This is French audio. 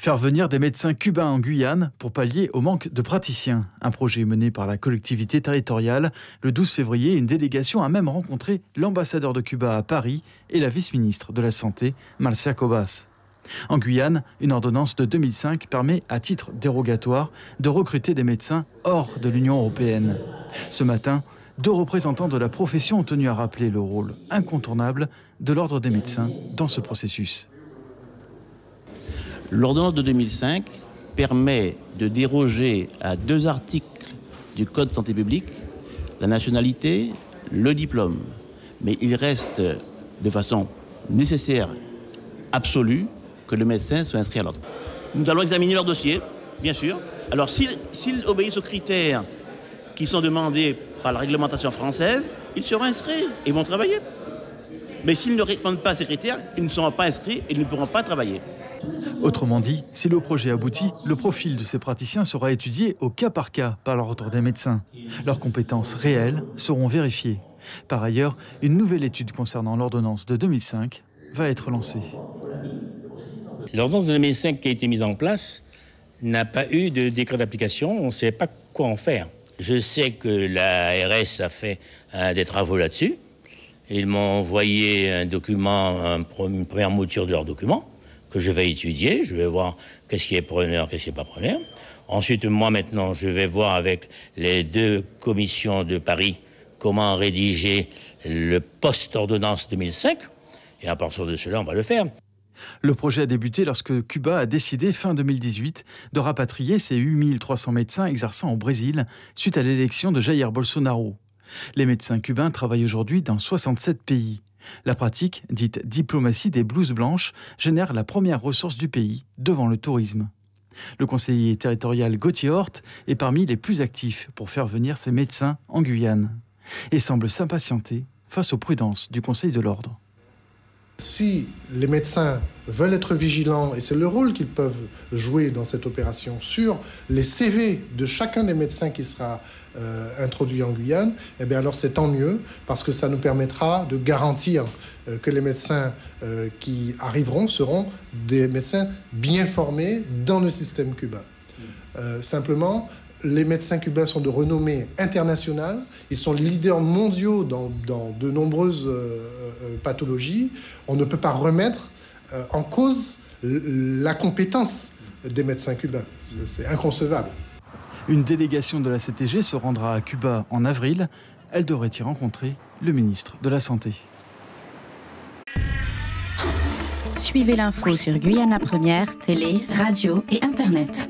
Faire venir des médecins cubains en Guyane pour pallier au manque de praticiens. Un projet mené par la collectivité territoriale. Le 12 février, une délégation a même rencontré l'ambassadeur de Cuba à Paris et la vice-ministre de la Santé, Marcia Cobas. En Guyane, une ordonnance de 2005 permet, à titre dérogatoire, de recruter des médecins hors de l'Union européenne. Ce matin, 2 représentants de la profession ont tenu à rappeler le rôle incontournable de l'ordre des médecins dans ce processus. L'ordonnance de 2005 permet de déroger à 2 articles du Code de santé publique, la nationalité, le diplôme. Mais il reste de façon nécessaire, absolue, que le médecin soit inscrit à l'ordre. Nous allons examiner leur dossier, bien sûr. Alors s'ils obéissent aux critères qui sont demandés par la réglementation française, ils seront inscrits et vont travailler. Mais s'ils ne répondent pas à ces critères, ils ne seront pas inscrits et ils ne pourront pas travailler. Autrement dit, si le projet aboutit, le profil de ces praticiens sera étudié au cas par cas par l'ordre des médecins. Leurs compétences réelles seront vérifiées. Par ailleurs, une nouvelle étude concernant l'ordonnance de 2005 va être lancée. L'ordonnance de 2005 qui a été mise en place n'a pas eu de décret d'application. On ne savait pas quoi en faire. Je sais que l'ARS a fait des travaux là-dessus. Ils m'ont envoyé un document, une première mouture de leur document, que je vais étudier. Je vais voir qu'est-ce qui est preneur, qu'est-ce qui n'est pas preneur. Ensuite, moi, maintenant, je vais voir avec les 2 commissions de Paris comment rédiger le post-ordonnance 2005. Et à partir de cela, on va le faire. Le projet a débuté lorsque Cuba a décidé, fin 2018, de rapatrier ses 8300 médecins exerçant au Brésil suite à l'élection de Jair Bolsonaro. Les médecins cubains travaillent aujourd'hui dans 67 pays. La pratique, dite diplomatie des blouses blanches, génère la première ressource du pays, devant le tourisme. Le conseiller territorial Gauthier Hort est parmi les plus actifs pour faire venir ces médecins en Guyane et semble s'impatienter face aux prudences du Conseil de l'Ordre. Si les médecins veulent être vigilants, et c'est le rôle qu'ils peuvent jouer dans cette opération, sur les CV de chacun des médecins qui sera introduit en Guyane, eh bien alors c'est tant mieux, parce que ça nous permettra de garantir que les médecins qui arriveront seront des médecins bien formés dans le système cubain. Simplement, les médecins cubains sont de renommée internationale. Ils sont leaders mondiaux dans de nombreuses pathologies. On ne peut pas remettre en cause la compétence des médecins cubains. C'est inconcevable. Une délégation de la CTG se rendra à Cuba en avril. Elle devrait y rencontrer le ministre de la Santé. Suivez l'info sur Guyana Première, télé, radio et Internet.